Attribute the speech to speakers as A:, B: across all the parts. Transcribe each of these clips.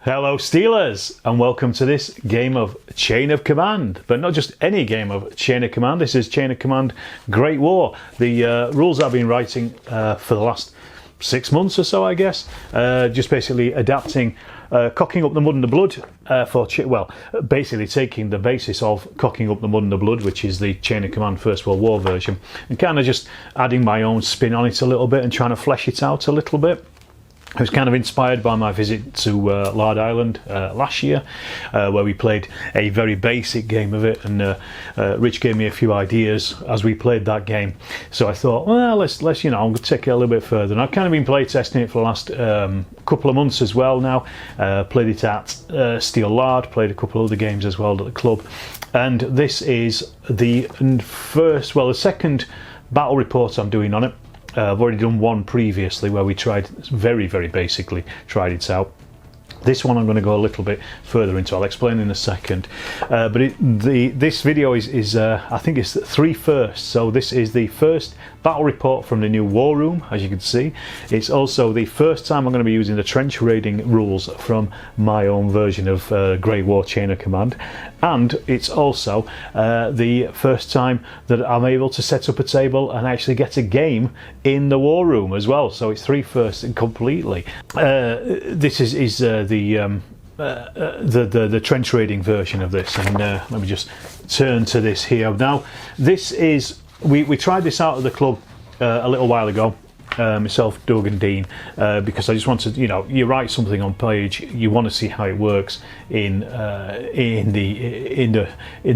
A: Hello Steelers, and welcome to this game of Chain of Command, but not just any game of Chain of Command. This is Chain of Command Great War. The rules I've been writing for the last 6 months or so, I guess, just basically adapting Cocking Up the Mud and the Blood basically taking the basis of Cocking Up the Mud and the Blood, which is the Chain of Command First World War version, and kind of just adding my own spin on it a little bit and trying to flesh it out a little bit. I was kind of inspired by my visit to Lard Island last year, where we played a very basic game of it, and Rich gave me a few ideas as we played that game. So I thought, well, let's I'm going to take it a little bit further. And I've kind of been play testing it for the last couple of months as well now. Played it at Steel Lard, played a couple of other games as well at the club, and this is the second battle report I'm doing on it. I've already done one previously where we tried very basically tried it out. This one I'm going to go a little bit further into. I'll explain in a second. But this video is I think it's 3 firsts. So this is the first battle report from the new War Room, as you can see. It's also the first time I'm going to be using the trench raiding rules from my own version of Great War Chain of Command. And it's also the first time that I'm able to set up a table and actually get a game in the War Room as well. So it's 3 firsts completely. This is the trench raiding version of this, and let me just turn to this here. Now this is we tried this out at the club a little while ago, myself, Doug and Dean, because I just wanted, you write something on page, you want to see how it works in the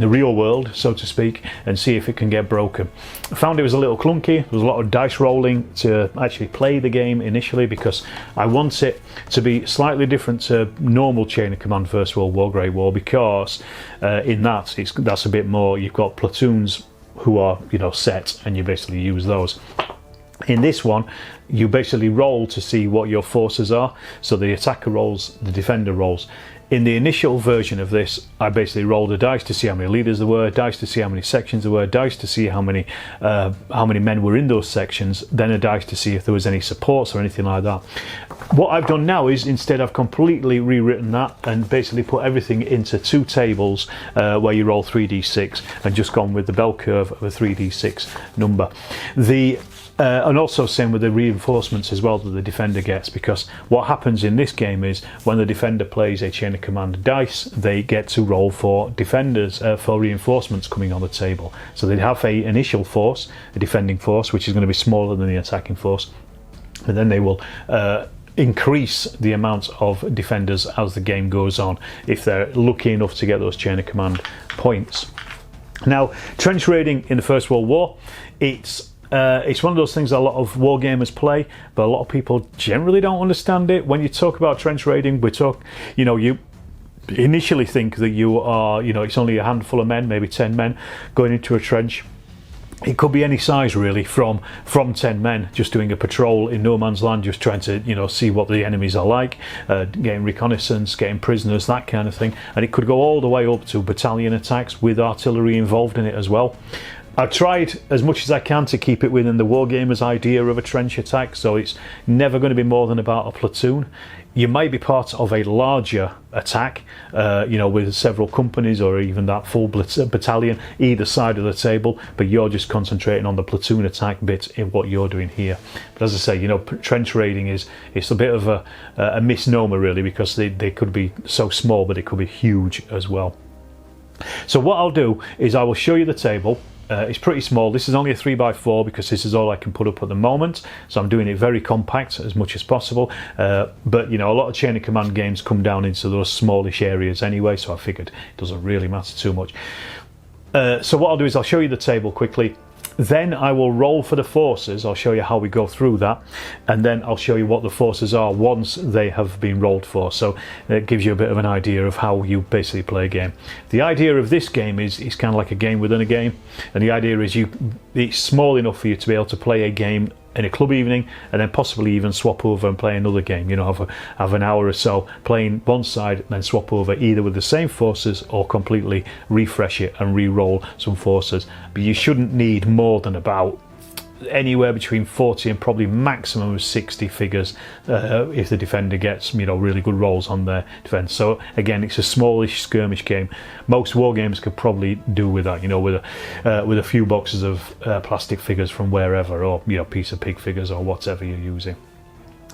A: real world, so to speak, and see if it can get broken. I found it was a little clunky. There was a lot of dice rolling to actually play the game initially, because I want it to be slightly different to normal Chain of Command First World War Great War, because in that's a bit more, you've got platoons who are set, and you basically use those. In this one, you basically roll to see what your forces are. So the attacker rolls, the defender rolls. In the initial version of this, I basically rolled a dice to see how many leaders there were, dice to see how many sections there were, dice to see how many men were in those sections, then a dice to see if there was any supports or anything like that. What I've done now is, instead, I've completely rewritten that and basically put everything into 2 tables where you roll 3d6, and just gone with the bell curve of a 3d6 number. And also same with the reinforcements as well that the defender gets, because what happens in this game is when the defender plays a Chain of Command dice, they get to roll for defenders, for reinforcements coming on the table. So they have a initial force, a defending force, which is going to be smaller than the attacking force, and then they will increase the amount of defenders as the game goes on, if they're lucky enough to get those Chain of Command points. Now, trench raiding in the First World War, it's one of those things that a lot of war gamers play, but a lot of people generally don't understand it. When you talk about trench raiding, you initially think that you are, it's only a handful of men, maybe 10 men, going into a trench. It could be any size really, from 10 men just doing a patrol in no man's land, just trying to see what the enemies are like, getting reconnaissance, getting prisoners, that kind of thing. And it could go all the way up to battalion attacks with artillery involved in it as well. I've tried as much as I can to keep it within the wargamer's idea of a trench attack, so it's never going to be more than about a platoon. You might be part of a larger attack, with several companies or even that full battalion either side of the table, but you're just concentrating on the platoon attack bit in what you're doing here. But as I say, trench raiding it's a bit of a misnomer really, because they could be so small, but it could be huge as well. So what I'll do is I will show you the table. It's pretty small. This is only a 3x4 because this is all I can put up at the moment, so I'm doing it very compact as much as possible, but a lot of Chain of Command games come down into those smallish areas anyway, so I figured it doesn't really matter too much. So what I'll do is I'll show you the table quickly, then I will roll for the forces. I'll show you how we go through that, and then I'll show you what the forces are once they have been rolled for, so it gives you a bit of an idea of how you basically play a game. The idea of this game is kind of like a game within a game, and the idea is it's small enough for you to be able to play a game in a club evening, and then possibly even swap over and play another game. Have an hour or so playing one side, and then swap over either with the same forces or completely refresh it and re-roll some forces. But you shouldn't need more than about anywhere between 40 and probably maximum of 60 figures if the defender gets, you know, really good rolls on their defense. So again, it's a smallish skirmish game. Most war games could probably do with that, you know, with a few boxes of plastic figures from wherever, or, you know, piece of pig figures or whatever you're using.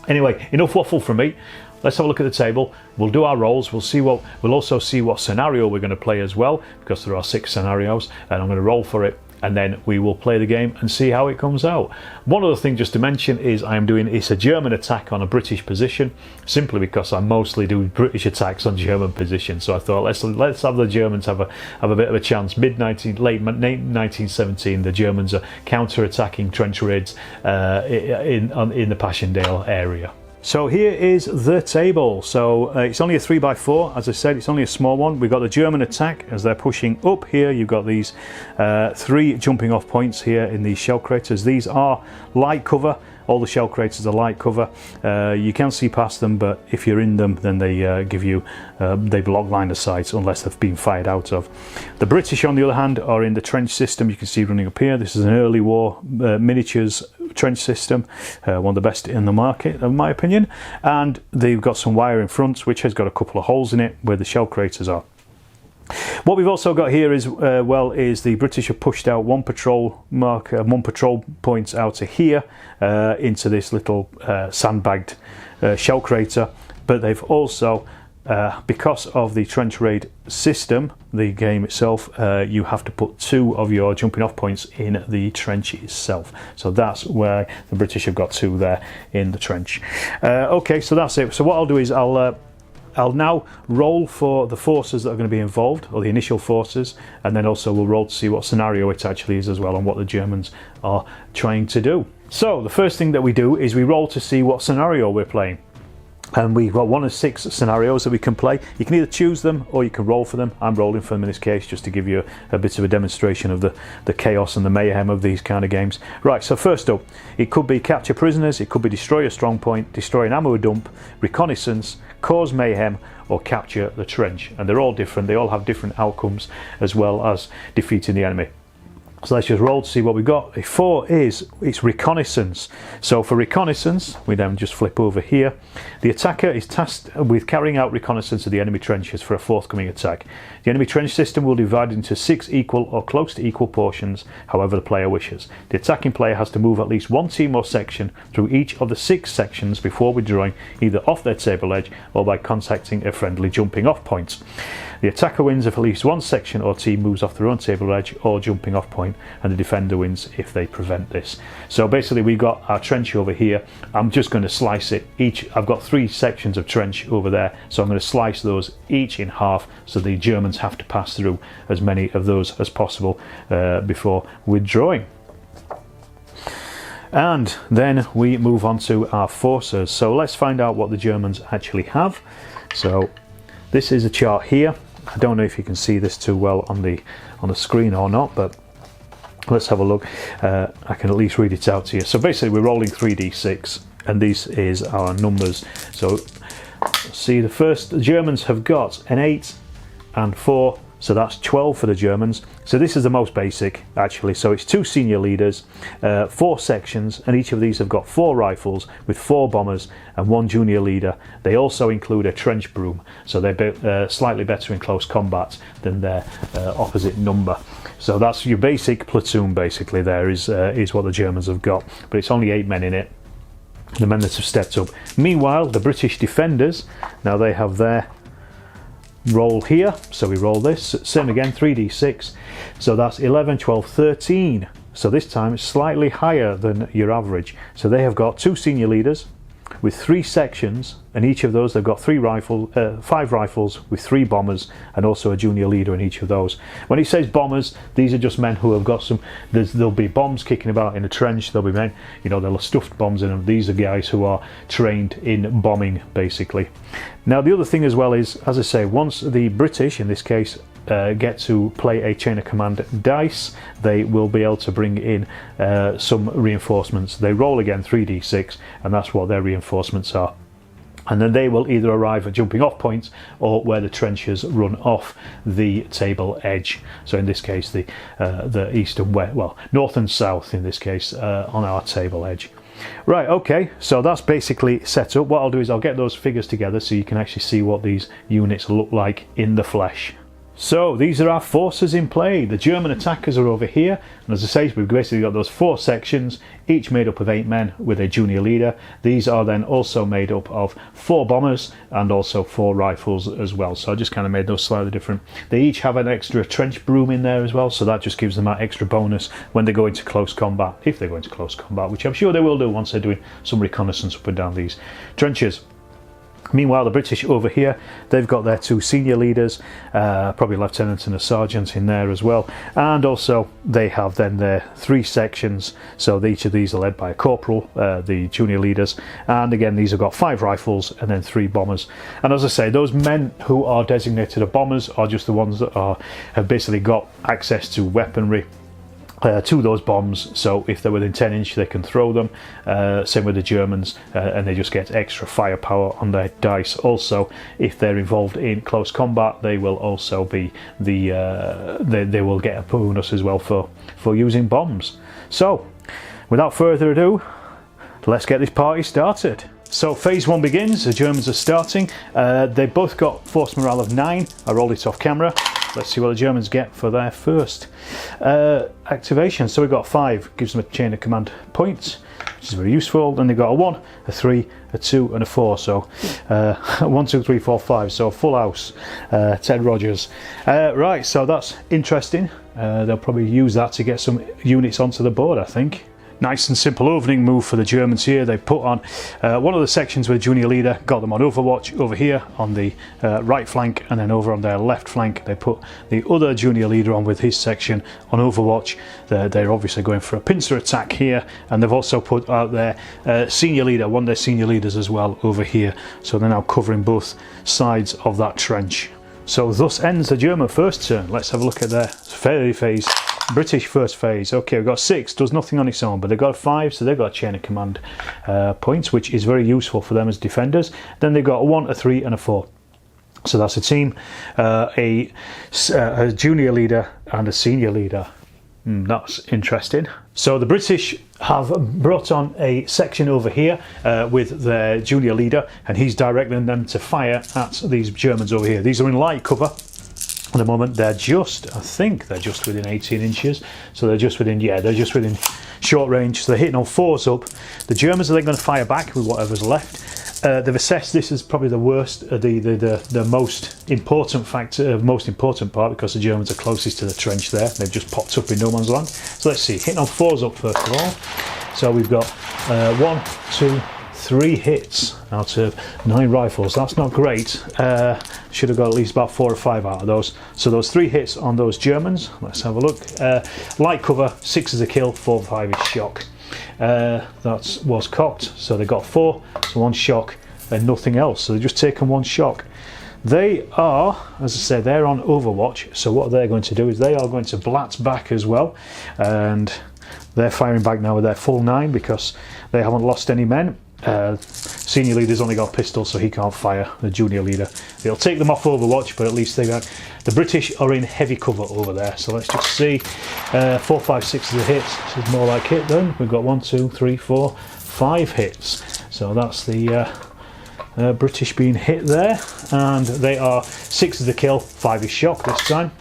A: Anyway, enough waffle from me. Let's have a look at the table. We'll do our rolls. We'll also see what scenario we're going to play as well, because there are 6 scenarios, and I'm going to roll for it, and then we will play the game and see how it comes out. One other thing just to mention is it's a German attack on a British position, simply because I mostly do British attacks on German positions. So I thought let's have the Germans have a bit of a chance. Late 1917, the Germans are counter-attacking trench raids in the Passchendaele area. So here is the table. So it's only a 3x4, as I said, it's only a small one. We've got the German attack as they're pushing up here. You've got these 3 jumping off points here in these shell craters. These are light cover. All the shell craters are light cover. You can see past them, but if you're in them, then they they block line of sight unless they've been fired out of. The British, on the other hand, are in the trench system. You can see running up here. This is an early war miniatures trench system, one of the best in the market, in my opinion. And they've got some wire in front, which has got a couple of holes in it where the shell craters are. What we've also got here is is the British have pushed out one patrol point out of here into this little sandbagged shell crater, but they've also because of the trench raid system, the game itself, you have to put 2 of your jumping off points in the trench itself. So that's where the British have got 2 there in the trench. Okay, so that's it. So what I'll do is I'll now roll for the forces that are going to be involved, or the initial forces, and then also we'll roll to see what scenario it actually is as well, and what the Germans are trying to do. So the first thing that we do is we roll to see what scenario we're playing. And we've got 1 of 6 scenarios that we can play. You can either choose them or you can roll for them. I'm rolling for them in this case just to give you a bit of a demonstration of the chaos and the mayhem of these kind of games. Right, so first up, it could be capture prisoners, it could be destroy a strong point, destroy an ammo dump, reconnaissance, cause mayhem, or capture the trench. And they're all different, they all have different outcomes, as well as defeating the enemy. So let's just roll to see what we've got. A 4 it's reconnaissance. So for reconnaissance, we then just flip over here. The attacker is tasked with carrying out reconnaissance of the enemy trenches for a forthcoming attack. The enemy trench system will divide into 6 equal or close to equal portions, however the player wishes. The attacking player has to move at least 1 team or section through each of the 6 sections before withdrawing, either off their table edge or by contacting a friendly jumping off point. The attacker wins if at least 1 section or team moves off their own table edge or jumping off point, and the defender wins if they prevent this. So basically we've got our trench over here. I'm just going to slice it I've got 3 sections of trench over there, so I'm going to slice those each in half, so the Germans have to pass through as many of those as possible before withdrawing. And then we move on to our forces. So let's find out what the Germans actually have. So this is a chart here. I don't know if you can see this too well on the screen or not, but let's have a look. I can at least read it out to you. So basically we're rolling 3d6, and this is our numbers. So see, the Germans have got an 8 and 4, so that's 12 for the Germans. So this is the most basic actually. So it's 2 senior leaders, 4 sections, and each of these have got 4 rifles with 4 bombers and 1 junior leader. They also include a trench broom, so they're slightly better in close combat than their opposite number. So that's your basic platoon. Basically there is what the Germans have got, but it's only 8 men in it, the men that have stepped up. Meanwhile, the British defenders, now they have their roll here, so we roll this, same again, 3d6, so that's 11, 12, 13. So this time it's slightly higher than your average. So they have got 2 senior leaders with 3 sections, and each of those they've got 5 rifles with 3 bombers, and also a junior leader in each of those. When he says bombers, these are just men who have got there'll be bombs kicking about in a trench. There'll be men, they'll have stuffed bombs in them. These are guys who are trained in bombing basically. Now the other thing as well is, as I say, once the British in this case get to play a chain of command dice, they will be able to bring in some reinforcements. They roll again 3d6, and that's what their reinforcements are. and then they will either arrive at jumping off points or where the trenches run off the table edge. So in this case the east and west, well, north and south in this case, on our table edge. Right, okay, so that's basically set up. What I'll do is I'll get those figures together so you can actually see what these units look like in the flesh. So these are our forces in play. The German attackers are over here, and as I say, we've basically got those 4 sections, each made up of 8 men with a junior leader. These are then also made up of 4 bombers and also 4 rifles as well. So I just kind of made those slightly different. They each have an extra trench broom in there as well, so that just gives them that extra bonus when they go into close combat, if they go into close combat, which I'm sure they will do once they're doing some reconnaissance up and down these trenches. Meanwhile, the British over here, they've got their 2 senior leaders, probably a lieutenant and a sergeant in there as well, and also they have then their 3 sections, so each of these are led by a corporal, the junior leaders, and again these have got 5 rifles and then 3 bombers. And as I say, those men who are designated as bombers are just the ones that have basically got access to weaponry to those bombs, so if they're within 10 inch they can throw them. Same with the Germans, and they just get extra firepower on their dice. Also, if they're involved in close combat, they will also be they will get a bonus as well for using bombs. So without further ado, let's get this party started. So phase 1 begins. The Germans are starting. They both got force morale of 9. I rolled it off camera. Let's see what the Germans get for their first activation. So we've got 5, gives them a chain of command points, which is very useful. Then they've got a 1, a 3, a 2 and a 4. So 1, 2, 3, 4, 5. So full house, Ted Rogers. Right, so that's interesting. They'll probably use that to get some units onto the board, I think. Nice and simple opening move for the Germans here. They put on one of the sections with a junior leader, got them on Overwatch over here on the right flank, and then over on their left flank they put the other junior leader on with his section on Overwatch. They're obviously going for a pincer attack here, and they've also put out their senior leader, one of their senior leaders as well, over here. So they're now covering both sides of that trench. So thus ends the German first turn. Let's have a look at their phase. British first phase. Okay, we've got 6, does nothing on its own, but they've got 5, so they've got a chain of command points, which is very useful for them as defenders. Then they've got a 1, a 3 and a 4. So that's a team, a junior leader and a senior leader. That's interesting. So the British have brought on a section over here with their junior leader, and he's directing them to fire at these Germans over here. These are in light cover. At the moment they're just, I think they're just within 18 inches, so they're just within, yeah, they're just within short range, so they're hitting on 4s up. The Germans are then going to fire back with whatever's left. They've assessed this as probably the worst, the most important factor, most important part, because the Germans are closest to the trench there. They've just popped up in no man's land. So let's see, hitting on 4s up first of all. So we've got 1, 2, 3 hits out of 9 rifles. That's not great. Should have got at least about 4 or 5 out of those. So those 3 hits on those Germans. Let's have a look. Light cover, 6 is a kill, 4 5 is shock. That was cocked, so they got 4, so 1 shock and nothing else. So they've just taken 1 shock. They are, as I said, they're on Overwatch. So what they're going to do is they are going to blat back as well, and they're firing back now with their full 9 because they haven't lost any men. Senior leader's only got a pistol, so he can't fire. The junior leader, they'll take them off Overwatch, but at least they got. The British are in heavy cover over there, so let's just see. 4, 5, 6 is a hit. This is more like hit then. We've got 1, 2, 3, 4, 5 hits. So that's the British being hit there, and they are 6 is the kill, 5 is shock this time.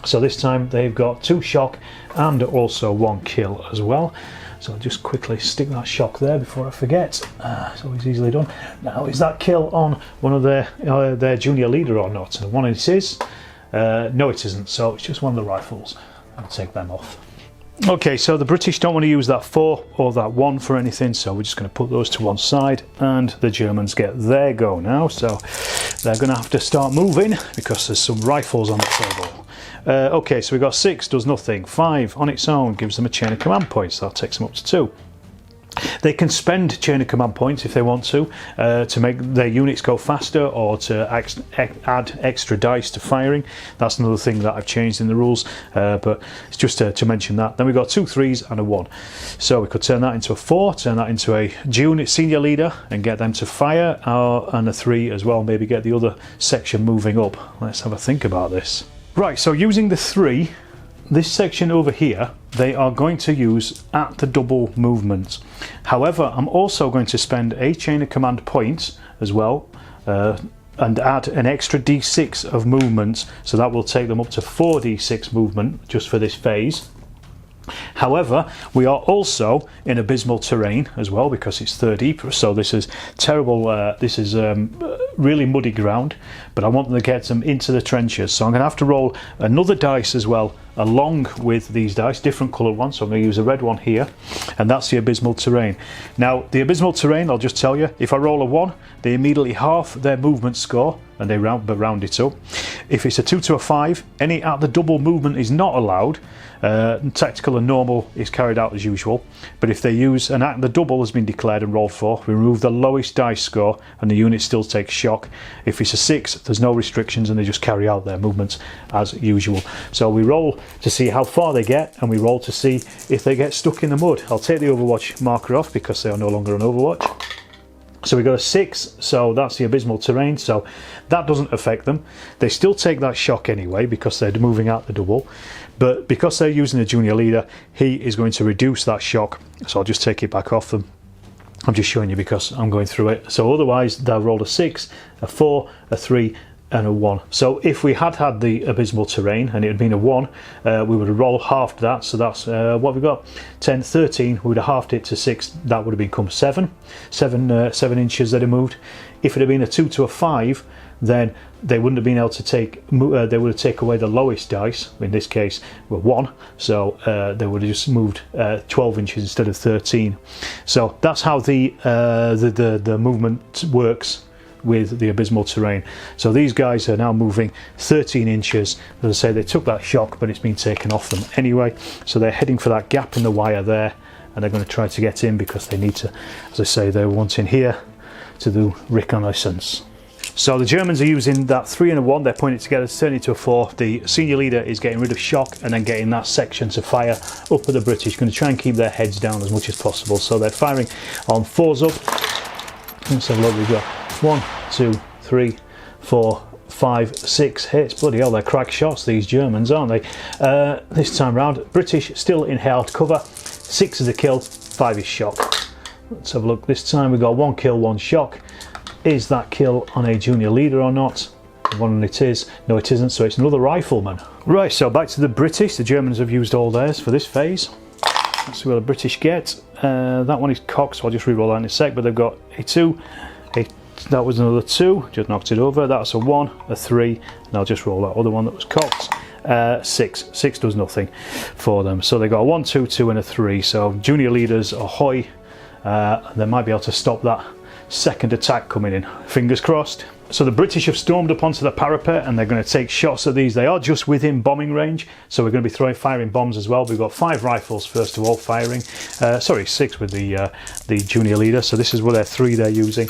A: So this time they've got 2 shock and also 1 kill as well. So I'll just quickly stick that shock there before I forget. It's always easily done. Now, is that kill on one of their junior leader or not? And one it is. No, it isn't. So it's just one of the rifles. I'll take them off. Okay, so the British don't want to use that 4 or that 1 for anything, so we're just going to put those to one side, and the Germans get their go now. So they're going to have to start moving because there's some rifles on the table. Okay, so we've got 6, does nothing. 5 on its own gives them a chain of command points, so that takes them up to 2. They can spend chain of command points if they want to make their units go faster, or to add extra dice to firing. That's another thing that I've changed in the rules, but it's just to mention that. Then we've got 2 3s and a 1. So we could turn that into a 4, turn that into a junior senior leader and get them to fire, and a 3 as well, maybe get the other section moving up. Let's have a think about this. Right, so using the 3, this section over here, they are going to use at the double movement. However, I'm also going to spend a chain of command point as well, and add an extra d6 of movement, so that will take them up to 4d6 movement just for this phase. However, we are also in abysmal terrain as well, because it's 3D, so this is terrible, this is really muddy ground, but I want them to get them into the trenches, so I'm going to have to roll another dice as well along with these dice, different coloured ones, so I'm going to use a red one here, and that's the abysmal terrain. Now the abysmal terrain, I'll just tell you, if I roll a 1, they immediately half their movement score, and they round it up. If it's a 2 to a 5, any at the double movement is not allowed. Tactical and normal is carried out as usual, but if they use an act the double has been declared and rolled for, we remove the lowest dice score and the unit still takes shock. If it's a 6, there's no restrictions and they just carry out their movements as usual. So we roll to see how far they get, and we roll to see if they get stuck in the mud. I'll take the Overwatch marker off because they are no longer on Overwatch. So we got a 6, so that's the abysmal terrain, so that doesn't affect them. They still take that shock anyway because they're moving out the double, but because they're using a junior leader, he is going to reduce that shock, so I'll just take it back off them. I'm just showing you because I'm going through it. So otherwise they'll roll a 6, a 4, a 3 and a 1. So if we had had the abysmal terrain and it had been a 1, we would have rolled halved that, so that's what we've got, 10, 13, we would have halved it to 6, that would have become 7 inches that have moved. If it had been a 2 to a 5, then they wouldn't have been able to take, they would have taken away the lowest dice, in this case were 1, so they would have just moved 12 inches instead of 13. So that's how the movement works with the abysmal terrain. So these guys are now moving 13 inches. As I say, they took that shock, but it's been taken off them anyway, so they're heading for that gap in the wire there, and they're going to try to get in because they need to, as I say, they're wanting here to do reconnaissance. So the Germans are using that 3 and a 1, they're putting it together to turn it to a 4. The senior leader is getting rid of shock and then getting that section to fire up at the British, going to try and keep their heads down as much as possible. So they're firing on 4s up. Let's have a look, we've got 1, 2, 3, 4, 5, 6 hits. Bloody hell, they're crack shots, these Germans, aren't they? This time round, British still in held cover. 6 is a kill, 5 is shock. Let's have a look. This time we've got 1 kill, 1 shock. Is that kill on a junior leader or not? One it is. No, it isn't, so it's another rifleman. Right, so back to the British. The Germans have used all theirs for this phase. Let's see what the British get. That one is cocked, so I'll just re-roll that in a sec, but they've got a 2, that was another 2, just knocked it over. That's a 1, a 3, and I'll just roll that other one that was cocked. 6 does nothing for them. So they got a 1, 2, 2 and a 3. So junior leaders, ahoy. They might be able to stop that second attack coming in. Fingers crossed. So the British have stormed up onto the parapet and they're going to take shots at these. They are just within bombing range, so we're going to be firing bombs as well. We've got 5 rifles first of all firing. Sorry, 6 with the junior leader. So this is where they're 3 they're using.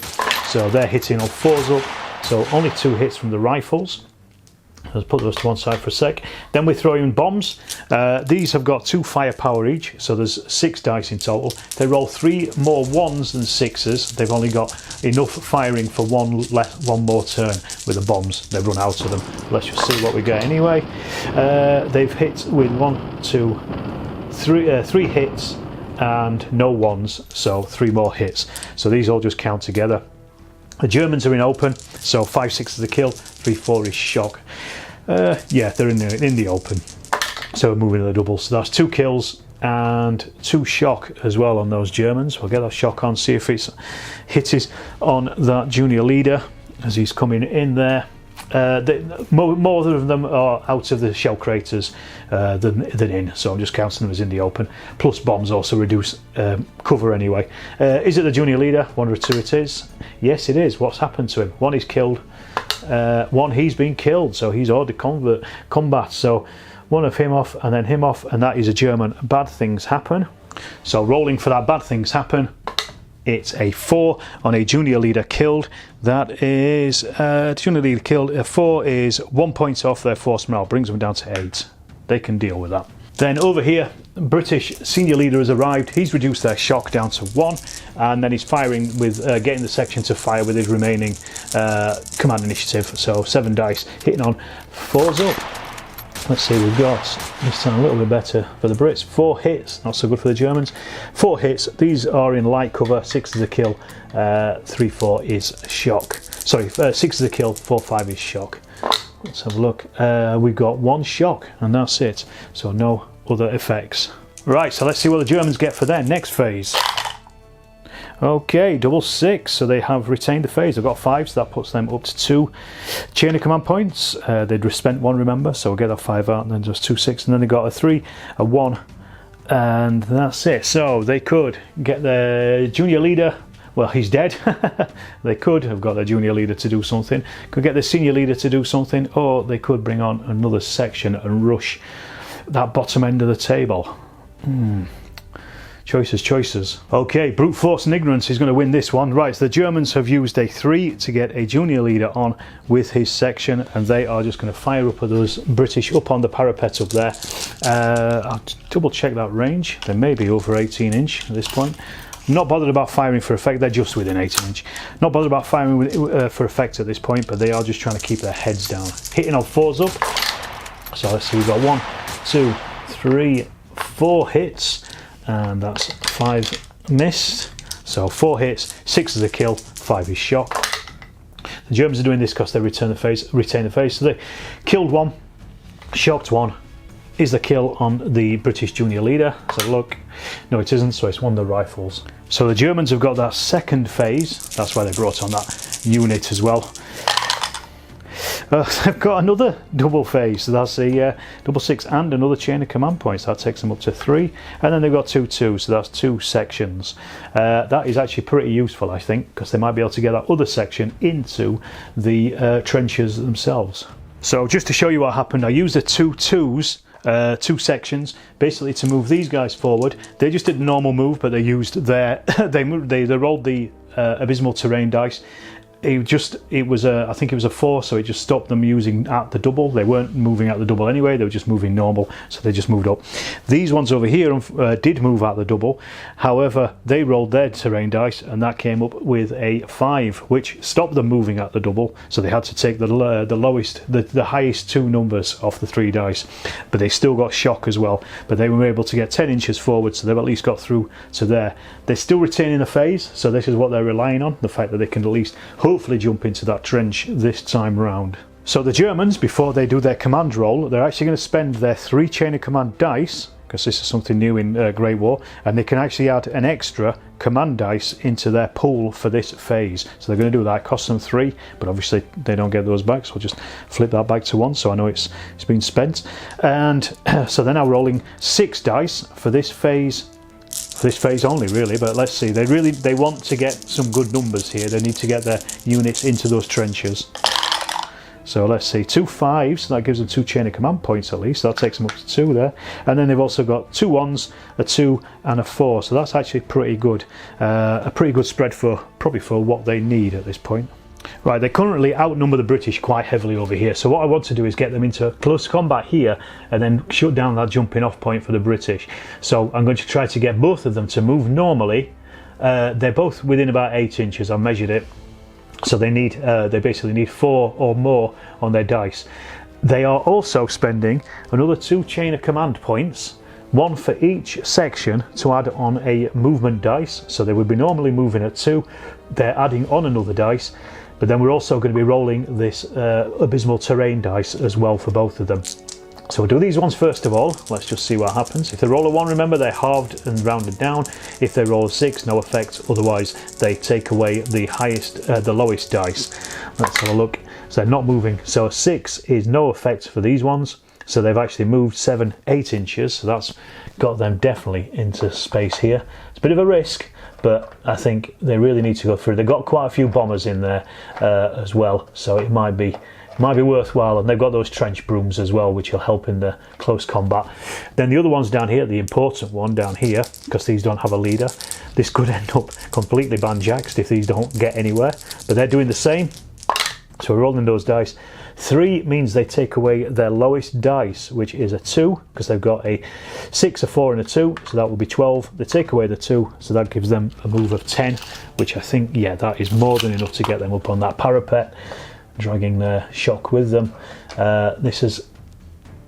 A: So they're hitting on 4s up. So only 2 hits from the rifles. Let's put those to one side for a sec. Then we throw in bombs. These have got 2 firepower each, so there's 6 dice in total. They roll 3 more 1s than 6s. They've only got enough firing for one more turn with the bombs. They've run out of them. Let's just see what we get anyway. They've hit with 1, 2, 3 hits and no 1s, so 3 more hits. So these all just count together. The Germans are in open, so 5, 6 is a kill, 3, 4 is shock. Yeah, they're in the open, so we're moving to the double. So that's 2 kills and 2 shock as well on those Germans. We'll get that shock on, see if it's hits on that junior leader as he's coming in there. More of them are out of the shell craters than in, so I'm just counting them as in the open. Plus bombs also reduce cover anyway. Is it the junior leader? 1 or 2 it is. Yes, it is. What's happened to him? 1 is killed. 1 he's been killed, so he's ordered combat. So 1 of him off and then him off, and that is a German. Bad things happen. So rolling for that bad things happen. it's a 4 on a junior leader killed. That is junior leader killed. A 4 is 1 point off their force morale, brings them down to 8. They can deal with that. Then over here, British senior leader has arrived. He's reduced their shock down to 1, and then he's firing with getting the section to fire with his remaining command initiative. So 7 dice hitting on 4s up. Let's see, we've got this time a little bit better for the Brits. 4 hits, not so good for the Germans. 4 hits, these are in light cover. 6 is a kill, 3-4 is shock. Sorry, 6 is a kill, 4-5 is shock. Let's have a look. We've got 1 shock, and that's it. So no other effects. Right, so let's see what the Germans get for their next phase. Okay, double 6, so they have retained the phase. They've got 5, so that puts them up to 2 chain of command points. They'd spent 1, remember, so we'll get that 5 out, and then just 2 6, and then they got a 3, a 1, and that's it. So they could get their junior leader. Well, he's dead. They could have got their junior leader to do something, could get their senior leader to do something, or they could bring on another section and rush that bottom end of the table. Choices. Okay, brute force and ignorance is going to win this one. Right, so the Germans have used a 3 to get a junior leader on with his section, and they are just going to fire up at those British up on the parapet up there. I'll double check that range. They may be over 18 inch at this point. I'm not bothered about firing for effect, they're just within 18 inch. Not bothered about firing with, for effect at this point, but they are just trying to keep their heads down. Hitting on 4s up. So let's see, we've got 1, 2, 3, 4 hits, and that's 5 missed. So 4 hits, 6 is a kill, 5 is shock. The Germans are doing this because they retain the phase. So they killed 1, shocked 1. Is the kill on the British junior leader. So look, no it isn't, so it's one of the rifles. So the Germans have got that second phase, that's why they brought on that unit as well. They've got another double phase, so that's a double 6 and another chain of command points. That takes them up to 3, and then they've got 2 2, so that's 2 sections. That is actually pretty useful, I think, because they might be able to get that other section into the trenches themselves. So just to show you what happened, I used the 2 2s, 2 sections, basically to move these guys forward. They just did a normal move, but they used their they rolled the abysmal terrain dice. It was I think it was a 4, so it just stopped them using at the double. They weren't moving at the double anyway, they were just moving normal, so they just moved up. These ones over here did move at the double, however they rolled their terrain dice and that came up with a 5, which stopped them moving at the double, so they had to take the highest 2 numbers off the 3 dice, but they still got shock as well. But they were able to get 10 inches forward, so they've at least got through to there. They're still retaining the phase, so this is what they're relying on, the fact that they can at least hopefully jump into that trench this time round. So the Germans, before they do their command roll, they're actually going to spend their 3 chain of command dice, because this is something new in Great War, and they can actually add an extra command dice into their pool for this phase. So they're going to do that. It costs them 3, but obviously they don't get those back, so I'll just flip that back to 1, so I know it's been spent. And so they're now rolling 6 dice for this phase. This phase only, really, but let's see. They want to get some good numbers here. They need to get their units into those trenches. So let's see, 2 5s, so that gives them 2 chain of command points at least. That takes them up to 2 there. And then they've also got 2 1s, a 2 and a 4. So that's actually pretty good. A pretty good spread probably for what they need at this point. Right, they currently outnumber the British quite heavily over here, so what I want to do is get them into close combat here and then shut down that jumping off point for the British. So I'm going to try to get both of them to move normally. They're both within about 8 inches, I measured it, so they basically need 4 or more on their dice. They are also spending another 2 chain of command points, 1 for each section, to add on a movement dice. So they would be normally moving at 2, they're adding on another dice. But then we're also going to be rolling this abysmal terrain dice as well for both of them. So we'll do these ones first of all. Let's just see what happens. If they roll a 1, remember, they're halved and rounded down. If they roll a 6, no effect. Otherwise, they take away the lowest dice. Let's have a look. So they're not moving. So a 6 is no effect for these ones. So they've actually moved 7, 8 inches. So that's got them definitely into space here. It's a bit of a risk, but I think they really need to go through. They've got quite a few bombers in there as well, so it might be might be worthwhile, and they've got those trench brooms as well, which will help in the close combat. Then the other ones down here, the important one down here, because these don't have a leader, this could end up completely banjaxed if these don't get anywhere, but they're doing the same. So we're rolling those dice. 3 means they take away their lowest dice, which is a 2, because they've got a 6, a 4 and a 2, so that will be 12. They take away the 2, so that gives them a move of 10, which I think, yeah, that is more than enough to get them up on that parapet, dragging their shock with them. This is,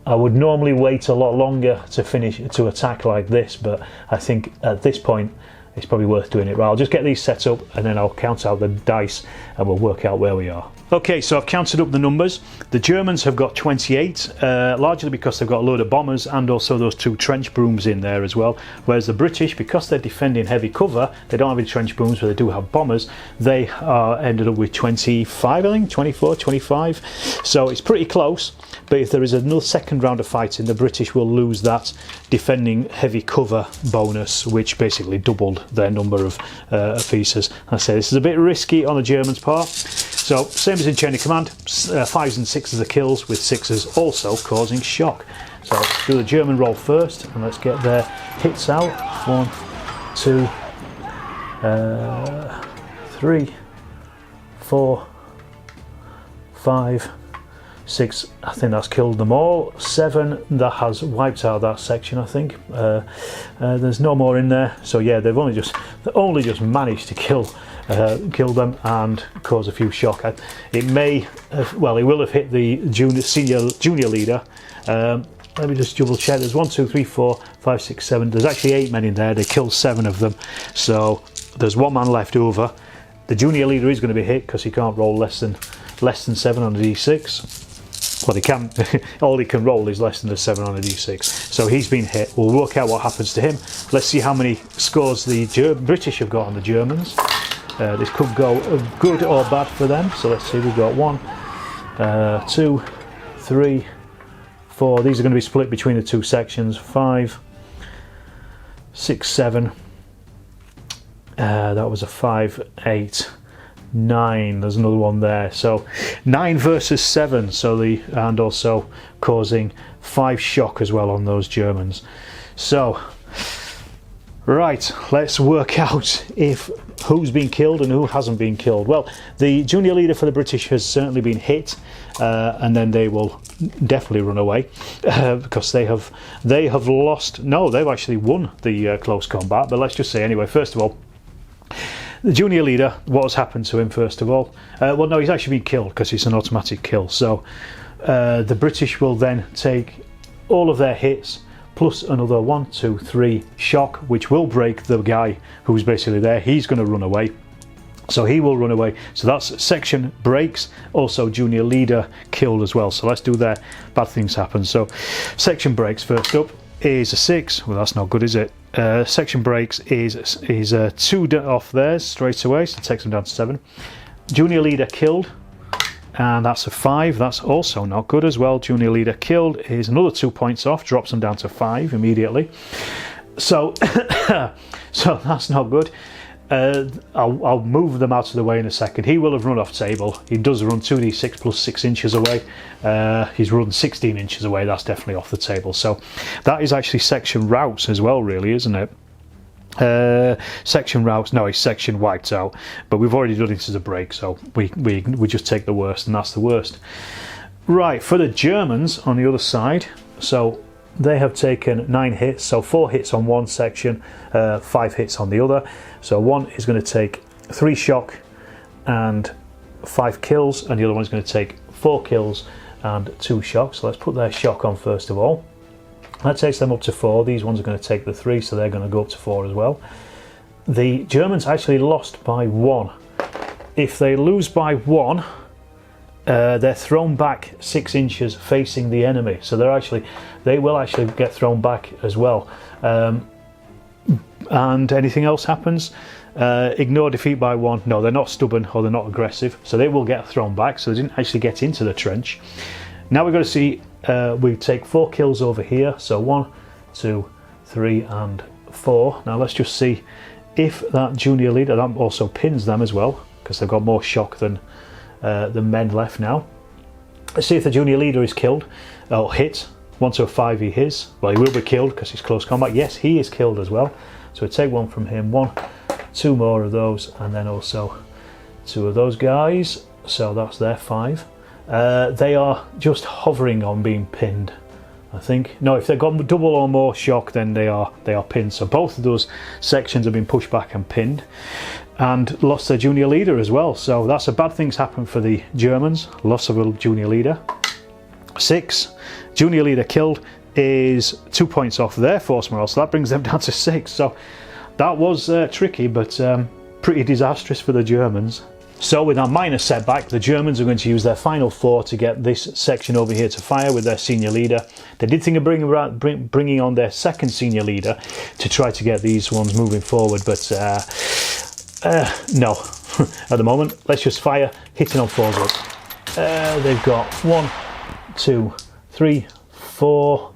A: I would normally wait a lot longer to attack like this, but I think at this point it's probably worth doing it. Right, I'll just get these set up and then I'll count out the dice and we'll work out where we are. Okay, so I've counted up the numbers. The Germans have got 28, largely because they've got a load of bombers and also those 2 trench brooms in there as well. Whereas the British, because they're defending heavy cover, they don't have any trench brooms, but they do have bombers. They ended up with 25, I think, 24, 25. So it's pretty close. But if there is another second round of fighting, the British will lose that defending heavy cover bonus, which basically doubled their number of pieces. I say this is a bit risky on the Germans' part. So same as in Chain of Command, 5s and 6s are kills, with 6s also causing shock. So let's do the German roll first, and let's get their hits out. 1, 2, 3, 4, 5, 6, I think that's killed them all. 7, that has wiped out that section, I think. There's no more in there, so yeah, they've only just managed to kill them and cause a few shock. It may have, well, it will have hit the junior leader. Let me just double check. There's 1, 2, 3, 4, 5, 6, 7. There's actually 8 men in there. They killed 7 of them, so there's 1 man left over. The junior leader is going to be hit because he can't roll less than 7 on a d6. Well, he can. All he can roll is less than a 7 on a d6. So he's been hit. We'll work out what happens to him. Let's see how many scores the British have got on the Germans. This could go good or bad for them. So let's see. We've got 1, 2, 3, 4. These are going to be split between the 2 sections. 5, 6, 7. That was a 5, 8. 9, there's another one there, so 9 versus 7, so and also causing 5 shock as well on those Germans. So right, let's work out who's been killed and who hasn't been killed. Well, the junior leader for the British has certainly been hit, and then they will definitely run away because they have lost. No, they've actually won the close combat, but let's just say anyway, first of all, the junior leader, what has happened to him first of all? Well, no, he's actually been killed because it's an automatic kill. So the British will then take all of their hits plus another 1, 2, 3 shock, which will break the guy who's basically there. He's going to run away. So he will run away. So that's section breaks. Also junior leader killed as well. So let's do that. Bad things happen. So section breaks first up is a 6. Well, that's not good, is it? Section breaks is 2 off there straight away, so it takes them down to 7. Junior leader killed, and that's a 5. That's also not good as well. Junior leader killed is another 2 points off, drops them down to 5 immediately. So so that's not good. I'll move them out of the way in a second. He will have run off table. He does run 2d6 plus 6 inches away. He's run 16 inches away. That's definitely off the table. So that is actually section routes as well, really, isn't it? Section routes, no, it's section wiped out. But we've already done it as a break, so we just take the worst, and that's the worst. Right, for the Germans on the other side, so they have taken 9 hits, so 4 hits on one section, 5 hits on the other. So one is going to take 3 shock and 5 kills, and the other one is going to take 4 kills and 2 shock. So let's put their shock on first of all. That takes them up to 4. These ones are going to take the 3, so they're going to go up to 4 as well. The Germans actually lost by 1. If they lose by 1, they're thrown back 6 inches facing the enemy, so they will actually get thrown back as well. And anything else happens, ignore defeat by 1. No, they're not stubborn or they're not aggressive, so they will get thrown back. So they didn't actually get into the trench. Now we've got to see, we take 4 kills over here, so 1, 2, 3 and 4. Now let's just see if that junior leader, that also pins them as well, because they've got more shock than the men left now. Let's see if the junior leader is killed or hit. 1 to a 5 he is. Well, he will be killed because he's close combat. Yes, he is killed as well. So we take 1 from him, 1, 2 more of those, and then also 2 of those guys. So that's their 5. They are just hovering on being pinned, I think. No, if they've got double or more shock, then they are pinned. So both of those sections have been pushed back and pinned, and lost their junior leader as well. So that's a bad thing's happened for the Germans. Loss of a junior leader. 6. Junior leader killed is 2 points off their force morale, so that brings them down to 6. So that was tricky, but pretty disastrous for the Germans. So with that minor setback, the Germans are going to use their final 4 to get this section over here to fire with their senior leader. They did think of bringing on their second senior leader to try to get these ones moving forward, but no. At the moment, let's just fire, hitting on 4s up. They've got 1, 2, 3, 4,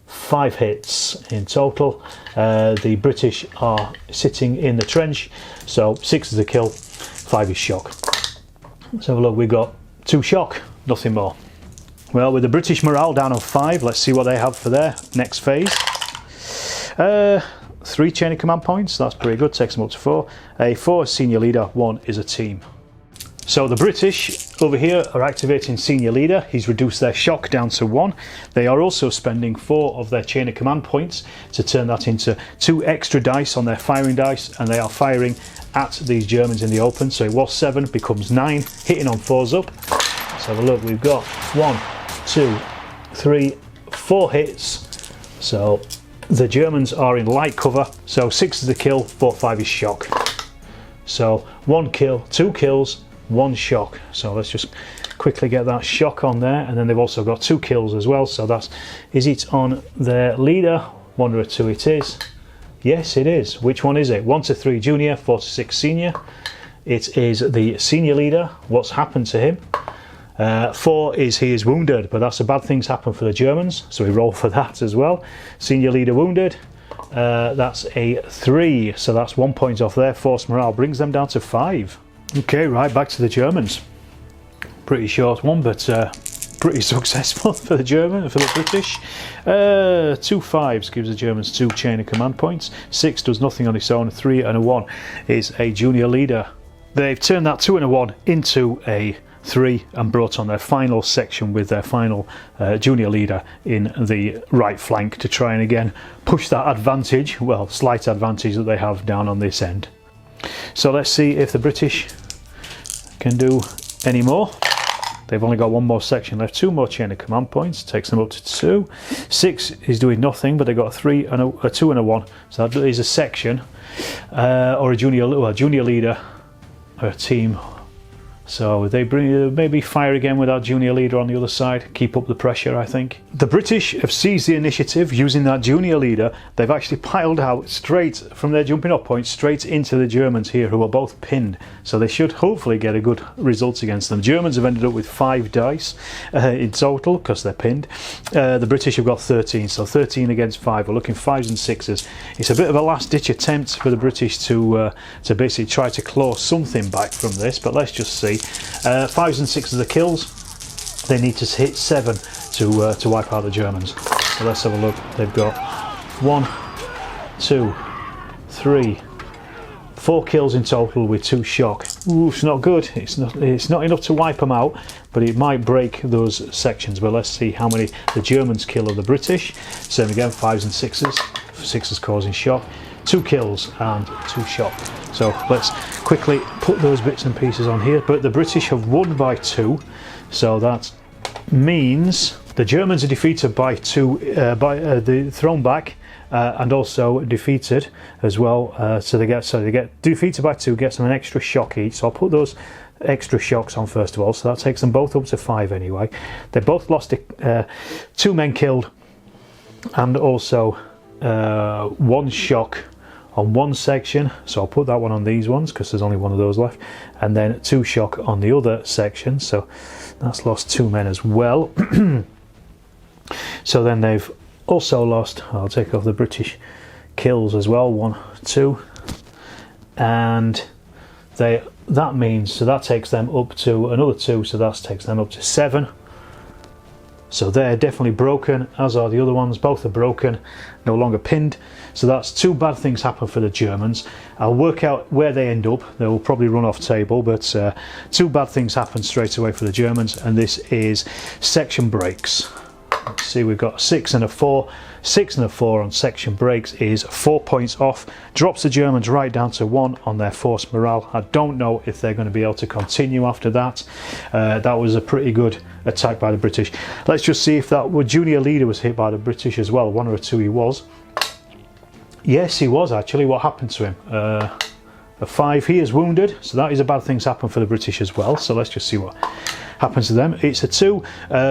A: 5 hits in total. The British are sitting in the trench, so 6 is a kill, 5 is shock. Let's have a look. We've got 2 shock, nothing more. Well, with the British morale down on 5, let's see what they have for their next phase. 3 chain of command points, that's pretty good, takes them up to 4. A 4 senior leader, 1 is a team. So the British over here are activating senior leader. He's reduced their shock down to 1. They are also spending 4 of their chain of command points to turn that into 2 extra dice on their firing dice, and they are firing at these Germans in the open. So it was 7, becomes 9, hitting on 4s up. Let's have a look. We've got 1, 2, 3, 4 hits. So the Germans are in light cover. So 6 is the kill, 4, 5 is shock. So 1 kill, 2 kills, 1 shock. So let's just quickly get that shock on there, and then they've also got 2 kills as well. So that's, is it on their leader? 1 or 2 it is. Yes, it is. Which one is it? 1 to 3 junior, 4 to 6 senior. It is the senior leader. What's happened to him? 4 is he is wounded, but that's a bad thing's happened for the Germans, so we roll for that as well. Senior leader wounded. That's a 3, so that's 1 point off their force morale, brings them down to 5. Okay, right, back to the Germans. Pretty short one, but pretty successful for the British. 2 5s gives the Germans 2 chain of command points. 6 does nothing on its own. 3 and a 1 is a junior leader. They've turned that 2 and a 1 into a 3 and brought on their final section with their final junior leader in the right flank to try and again push that advantage, well, slight advantage that they have down on this end. So let's see if the British can do any more. They've only got 1 more section left. 2 more chain of command points, takes them up to 2. 6 is doing nothing, but they've got a 3 and a 2 and a 1. So that is a section or a junior leader or a team. So they maybe fire again with our junior leader on the other side, keep up the pressure, I think. The British have seized the initiative using that junior leader. They've actually piled out straight from their jumping off point straight into the Germans here, who are both pinned. So they should hopefully get a good result against them. Germans have ended up with 5 dice in total because they're pinned. The British have got 13, so 13 against 5. We're looking 5s and 6s. It's a bit of a last-ditch attempt for the British to basically try to claw something back from this, but let's just see. 5s and 6s are the kills. They need to hit 7 to wipe out the Germans. So let's have a look. They've got 1, 2, 3, 4 kills in total with 2 shock. Ooh, it's not good. It's not enough to wipe them out, but it might break those sections. But let's see how many the Germans kill of the British. Same again, 5s and 6s. 6s causing shock. 2 kills and 2 shock. So let's quickly put those bits and pieces on here. But the British have won by 2, so that means the Germans are defeated by 2, the thrown back, and also defeated as well. So they get defeated by 2, gets them an extra shock each. So I'll put those extra shocks on first of all. So that takes them both up to 5 anyway. They both lost 2 men killed, and also 1 shock on 1 section, so I'll put that one on these ones because there's only 1 of those left, and then 2 shock on the other section, so that's lost 2 men as well. So then they've also lost, I'll take off the British kills as well, 1, 2, and that means, so that takes them up to another 2, so that takes them up to 7. So they're definitely broken, as are the other ones. Both are broken, no longer pinned. So that's two bad things happen for the Germans. I'll work out where they end up. They will probably run off table, but two bad things happen straight away for the Germans, and this is section breaks. Let's see, we've got a 6 and a 4. 6 and a 4 on section breaks is 4 points off. Drops the Germans right down to 1 on their force morale. I don't know if they're going to be able to continue after that. That was a pretty good attack by the British. Let's just see if that junior leader was hit by the British as well. 1 or 2 he was. Yes, he was actually. What happened to him? A 5. He is wounded, so that is a bad things happen for the British as well. So let's just see what happens to them. It's a 2.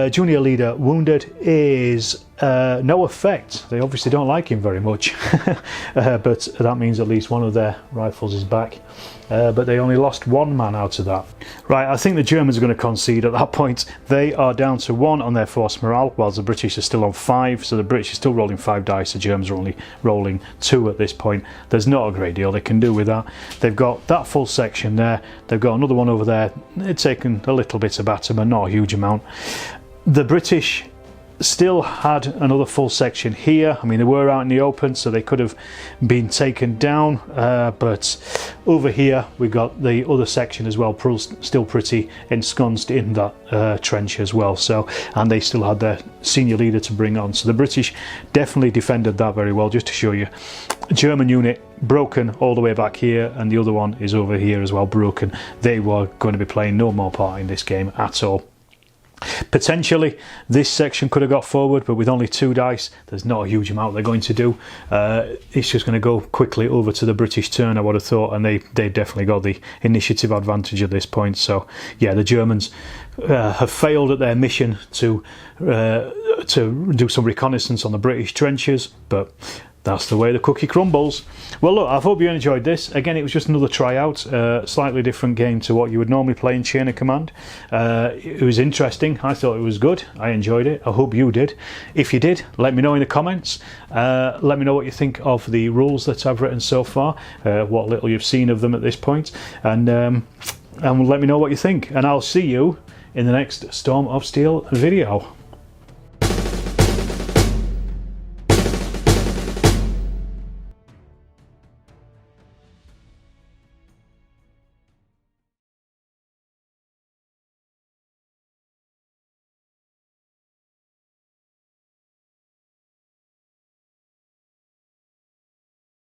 A: Junior leader wounded is no effect. They obviously don't like him very much, but that means at least one of their rifles is back. But they only lost 1 man out of that. Right, I think the Germans are going to concede at that point. They are down to 1 on their force morale, whilst the British are still on 5. So the British are still rolling 5 dice. The Germans are only rolling 2 at this point. There's not a great deal they can do with that. They've got that full section there. They've got another one over there. They've taken a little bit of batter, but not a huge amount. The British still had another full section here. I mean, they were out in the open, so they could have been taken down, but over here we got the other section as well, still pretty ensconced in that trench as well. So, and they still had their senior leader to bring on, so the British definitely defended that very well. Just to show you, German unit broken all the way back here, and the other one is over here as well, broken. They were going to be playing no more part in this game at all. Potentially this section could have got forward, but with only 2 dice there's not a huge amount they're going to do. It's just going to go quickly over to the British turn, I would have thought, and they definitely got the initiative advantage at this point. So yeah, the Germans have failed at their mission to do some reconnaissance on the British trenches, but that's the way the cookie crumbles. Well, look, I hope you enjoyed this. Again, it was just another tryout, slightly different game to what you would normally play in Chain of Command. It was interesting. I thought it was good. I enjoyed it. I hope you did. If you did, let me know in the comments. Let me know what you think of the rules that I've written so far, what little you've seen of them at this point, and let me know what you think. And I'll see you in the next Storm of Steel video.